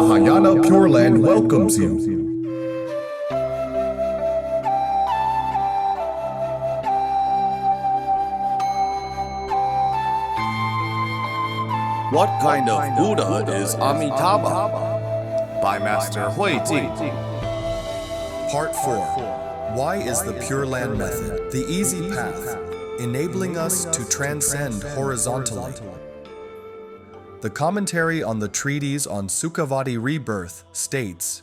Mahayana Pure Land welcomes you. What kind of Buddha is Amitabha? By Master慧净. Part 4. Why is the Pure Land Method the easy path, enabling us to transcend horizontally? The commentary on the treatise on Sukhavati Rebirth states,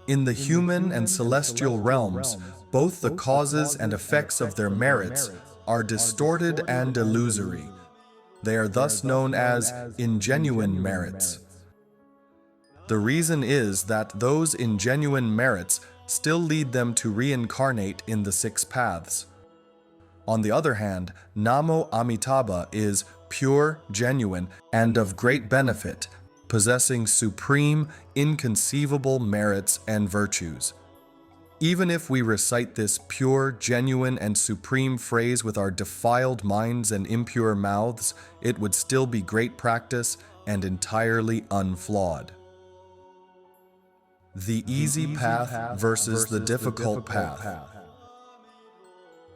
"In the human and celestial realms, both the causes and effects of their merits are distorted and illusory. They are thus known as ingenuine merits. The reason is that those ingenuine merits still lead them to reincarnate in the 6 paths. On the other hand, Namo Amitabha is pure, genuine, and of great benefit, possessing supreme, inconceivable merits and virtues. Even if we recite this pure, genuine, and supreme phrase with our defiled minds and impure mouths, it would still be great practice and entirely unflawed." The easy path versus the difficult path.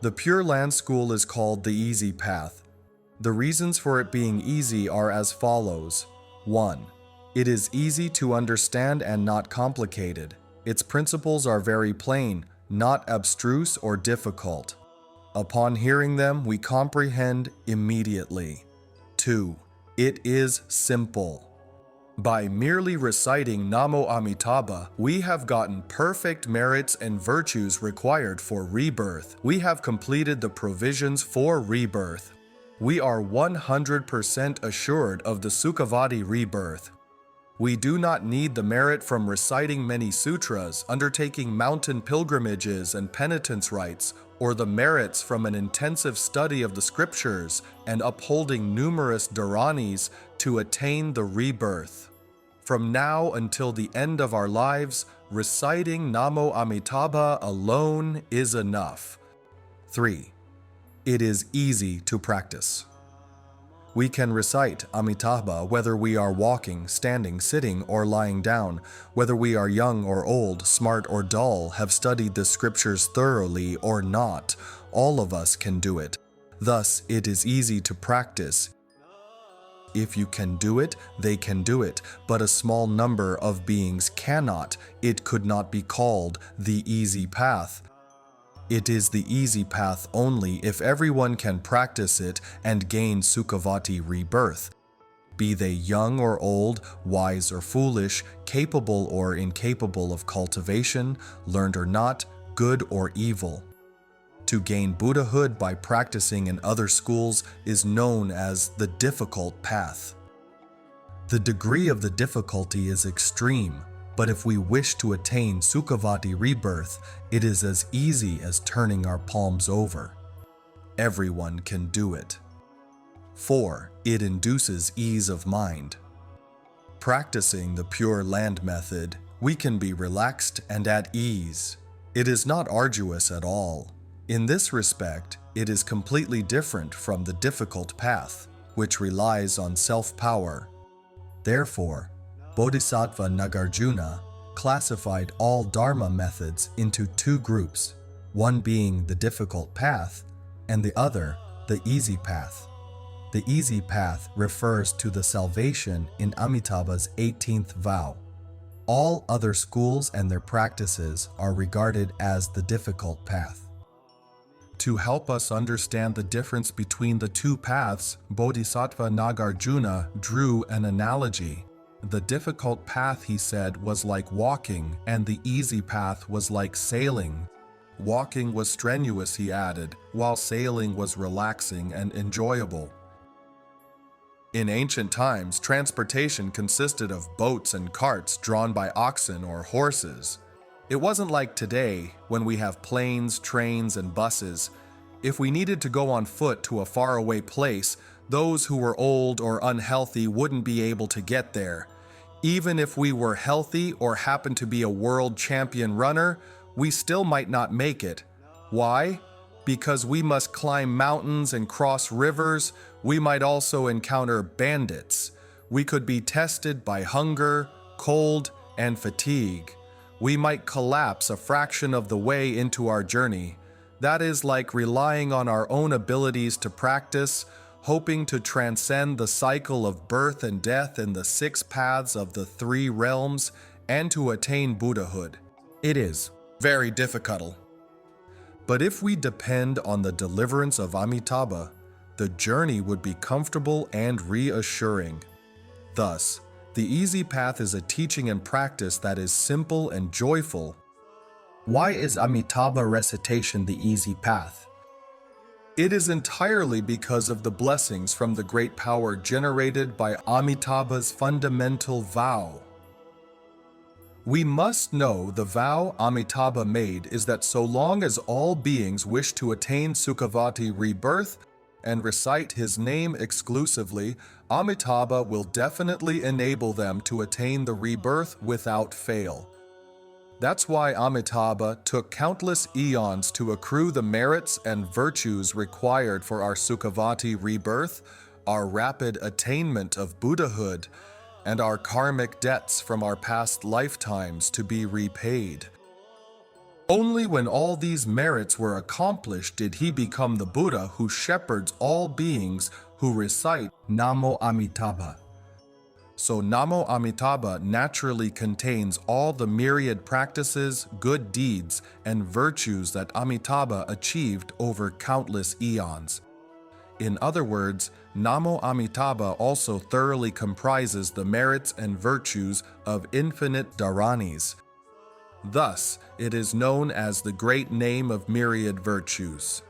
The Pure Land School is called the easy path. The reasons for it being easy are as follows. 1. It is easy to understand and not complicated. Its principles are very plain, not abstruse or difficult. Upon hearing them, we comprehend immediately. 2. It is simple. By merely reciting Namo Amitabha, we have gotten perfect merits and virtues required for rebirth. We have completed the provisions for rebirth. We are 100% assured of the Sukhavati rebirth. We do not need the merit from reciting many sutras, undertaking mountain pilgrimages and penitence rites, or the merits from an intensive study of the scriptures and upholding numerous dharanis to attain the rebirth. From now until the end of our lives, reciting Namo Amitabha alone is enough. 3. It is easy to practice. We can recite Amitabha whether we are walking, standing, sitting, or lying down, whether we are young or old, smart or dull, have studied the scriptures thoroughly or not. All of us can do it. Thus, it is easy to practice. If you can do it, they can do it, but a small number of beings cannot. It could not be called the easy path. It is the easy path only if everyone can practice it and gain Sukhavati rebirth. Be they young or old, wise or foolish, capable or incapable of cultivation, learned or not, good or evil. To gain Buddhahood by practicing in other schools is known as the difficult path. The degree of the difficulty is extreme, but if we wish to attain Sukhavati rebirth, it is as easy as turning our palms over. Everyone can do it. 4. It induces ease of mind. Practicing the Pure Land Method, we can be relaxed and at ease. It is not arduous at all. In this respect, it is completely different from the difficult path, which relies on self-power. Therefore, Bodhisattva Nagarjuna classified all Dharma methods into 2 groups, one being the difficult path and the other the easy path. The easy path refers to the salvation in Amitabha's 18th vow. All other schools and their practices are regarded as the difficult path. To help us understand the difference between the 2 paths, Bodhisattva Nagarjuna drew an analogy. The difficult path, he said, was like walking, and the easy path was like sailing. Walking was strenuous, he added, while sailing was relaxing and enjoyable. In ancient times, transportation consisted of boats and carts drawn by oxen or horses. It wasn't like today, when we have planes, trains, and buses. If we needed to go on foot to a faraway place, those who were old or unhealthy wouldn't be able to get there. Even if we were healthy or happened to be a world champion runner, we still might not make it. Why? Because we must climb mountains and cross rivers. We might also encounter bandits. We could be tested by hunger, cold, and fatigue, we might collapse a fraction of the way into our journey. That is like relying on our own abilities to practice, hoping to transcend the cycle of birth and death in the 6 paths of the 3 realms and to attain Buddhahood. It is very difficult. But if we depend on the deliverance of Amitabha, the journey would be comfortable and reassuring. Thus, the easy path is a teaching and practice that is simple and joyful. Why is Amitabha recitation the easy path? It is entirely because of the blessings from the great power generated by Amitabha's fundamental vow. We must know the vow Amitabha made is that so long as all beings wish to attain Sukhavati rebirth and recite his name exclusively, Amitabha will definitely enable them to attain the rebirth without fail. That's why Amitabha took countless eons to accrue the merits and virtues required for our Sukhavati rebirth, our rapid attainment of Buddhahood, and our karmic debts from our past lifetimes to be repaid. Only when all these merits were accomplished did he become the Buddha who shepherds all beings who recite Namo Amitabha. So Namo Amitabha naturally contains all the myriad practices, good deeds, and virtues that Amitabha achieved over countless eons. In other words, Namo Amitabha also thoroughly comprises the merits and virtues of infinite Dharanis. Thus, it is known as the great name of myriad virtues.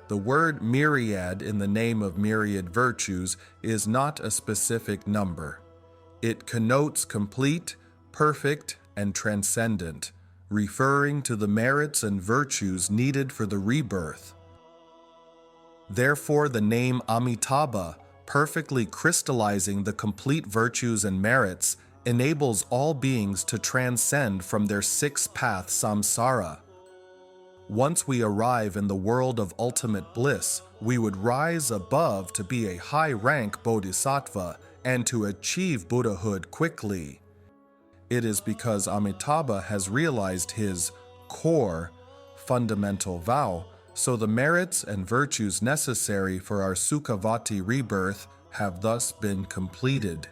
The word myriad in the name of myriad virtues is not a specific number. It connotes complete, perfect, and transcendent, referring to the merits and virtues needed for the rebirth. Therefore, the name Amitabha, perfectly crystallizing the complete virtues and merits, enables all beings to transcend from their 6-path samsara. Once we arrive in the world of ultimate bliss, we would rise above to be a high-rank bodhisattva and to achieve Buddhahood quickly. It is because Amitabha has realized his core, fundamental vow, so the merits and virtues necessary for our Sukhavati rebirth have thus been completed.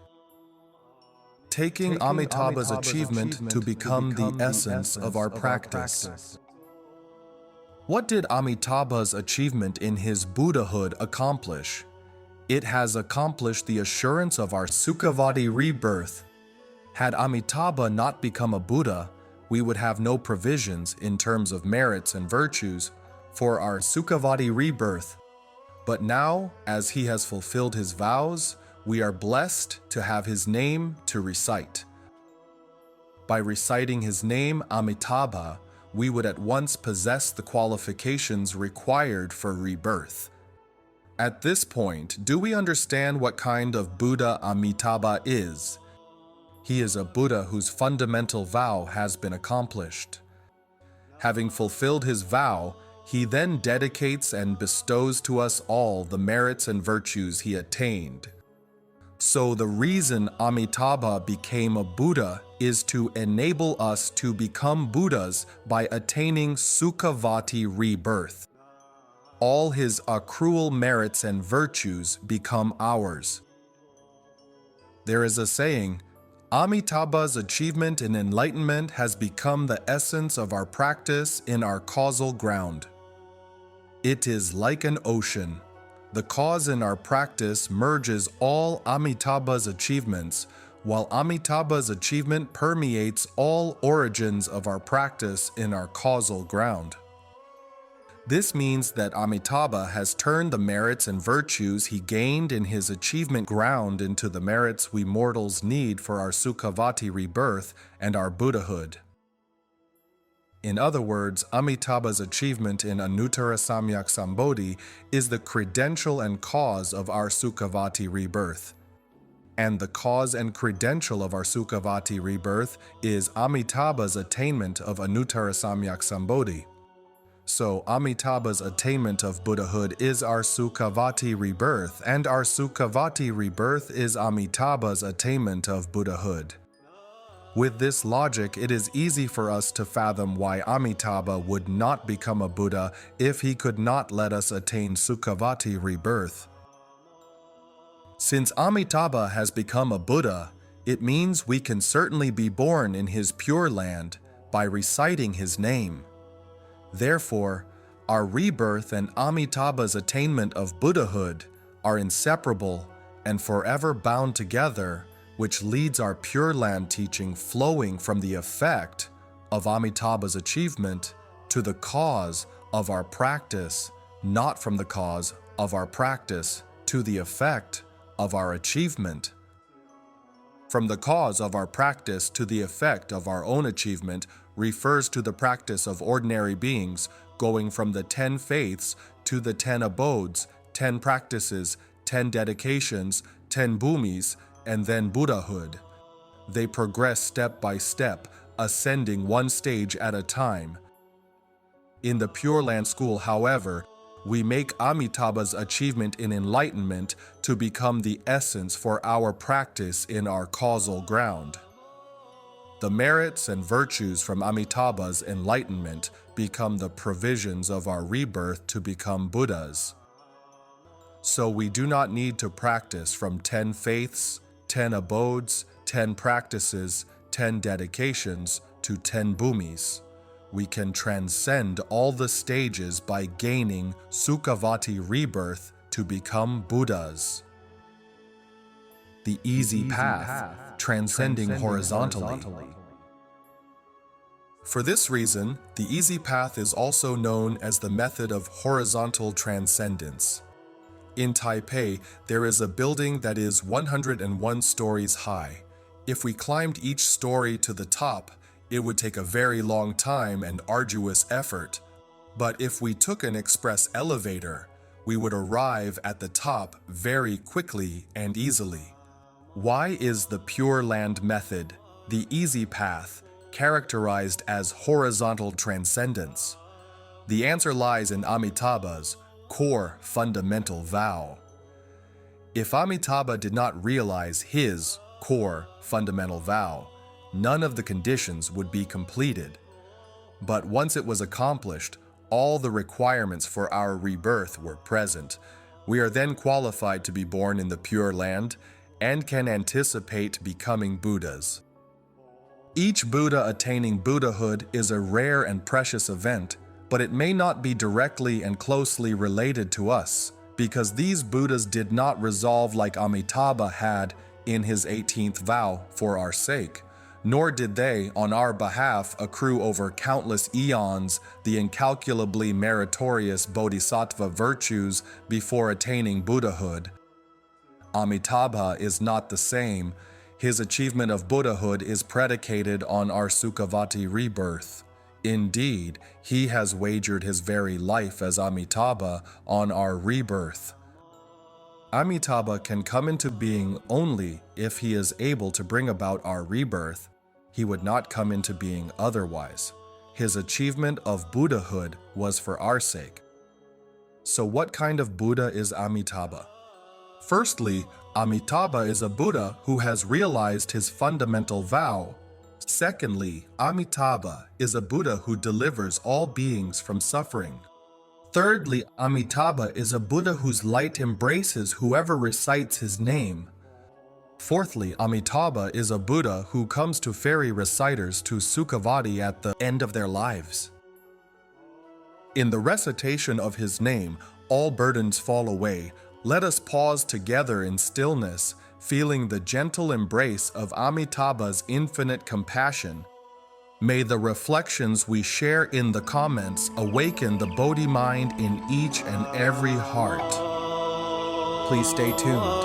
Taking Amitabha's achievement to become the essence of our practice. What did Amitabha's achievement in his Buddhahood accomplish? It has accomplished the assurance of our Sukhavati rebirth. Had Amitabha not become a Buddha, we would have no provisions in terms of merits and virtues for our Sukhavati rebirth. But now, as he has fulfilled his vows, we are blessed to have his name to recite. By reciting his name, Amitabha, we would at once possess the qualifications required for rebirth. At this point, do we understand what kind of Buddha Amitabha is? He is a Buddha whose fundamental vow has been accomplished. Having fulfilled his vow, he then dedicates and bestows to us all the merits and virtues he attained. So the reason Amitabha became a Buddha is to enable us to become Buddhas by attaining Sukhavati rebirth. All his accrual merits and virtues become ours. There is a saying, Amitabha's achievement in enlightenment has become the essence of our practice in our causal ground. It is like an ocean. The cause in our practice merges all Amitabha's achievements, while Amitabha's achievement permeates all origins of our practice in our causal ground. This means that Amitabha has turned the merits and virtues he gained in his achievement ground into the merits we mortals need for our Sukhavati rebirth and our Buddhahood. In other words, Amitabha's achievement in Anuttara Samyak Sambodhi is the credential and cause of our Sukhavati rebirth. And the cause and credential of our Sukhavati rebirth is Amitabha's attainment of Anuttara Samyak Sambodhi. So Amitabha's attainment of Buddhahood is our Sukhavati rebirth, and our Sukhavati rebirth is Amitabha's attainment of Buddhahood. With this logic, it is easy for us to fathom why Amitabha would not become a Buddha if he could not let us attain Sukhavati rebirth. Since Amitabha has become a Buddha, it means we can certainly be born in his Pure Land by reciting his name. Therefore, our rebirth and Amitabha's attainment of Buddhahood are inseparable and forever bound together, which leads our Pure Land teaching flowing from the effect of Amitabha's achievement to the cause of our practice, not from the cause of our practice to the effect of our achievement. From the cause of our practice to the effect of our own achievement refers to the practice of ordinary beings going from the 10 faiths to the 10 abodes, 10 practices, 10 dedications, 10 bhumis, and then Buddhahood. They progress step by step, ascending one stage at a time. In the Pure Land school, however, we make Amitabha's achievement in enlightenment to become the essence for our practice in our causal ground. The merits and virtues from Amitabha's enlightenment become the provisions of our rebirth to become Buddhas. So we do not need to practice from 10 faiths, 10 abodes, 10 practices, 10 dedications to 10 bhumis. We can transcend all the stages by gaining Sukhavati rebirth to become Buddhas. The easy path, transcending horizontally. For this reason, the easy path is also known as the method of horizontal transcendence. In Taipei, there is a building that is 101 stories high. If we climbed each story to the top, it would take a very long time and arduous effort. But if we took an express elevator, we would arrive at the top very quickly and easily. Why is the Pure Land method, the easy path, characterized as horizontal transcendence? The answer lies in Amitabha's core fundamental vow. If Amitabha did not realize his core fundamental vow, none of the conditions would be completed. But once it was accomplished, all the requirements for our rebirth were present. We are then qualified to be born in the Pure Land and can anticipate becoming Buddhas. Each Buddha attaining Buddhahood is a rare and precious event, but it may not be directly and closely related to us, because these Buddhas did not resolve like Amitabha had in his 18th vow for our sake, nor did they, on our behalf, accrue over countless eons the incalculably meritorious bodhisattva virtues before attaining Buddhahood. Amitabha is not the same. His achievement of Buddhahood is predicated on our Sukhavati rebirth. Indeed, he has wagered his very life as Amitabha on our rebirth. Amitabha can come into being only if he is able to bring about our rebirth. He would not come into being otherwise. His achievement of Buddhahood was for our sake. So what kind of Buddha is Amitabha? Firstly, Amitabha is a Buddha who has realized his fundamental vow. Secondly, Amitabha is a Buddha who delivers all beings from suffering. Thirdly, Amitabha is a Buddha whose light embraces whoever recites his name. Fourthly, Amitabha is a Buddha who comes to ferry reciters to Sukhavati at the end of their lives. In the recitation of his name, all burdens fall away. Let us pause together in stillness, feeling the gentle embrace of Amitabha's infinite compassion. May the reflections we share in the comments awaken the Bodhi mind in each and every heart. Please stay tuned.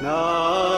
Namo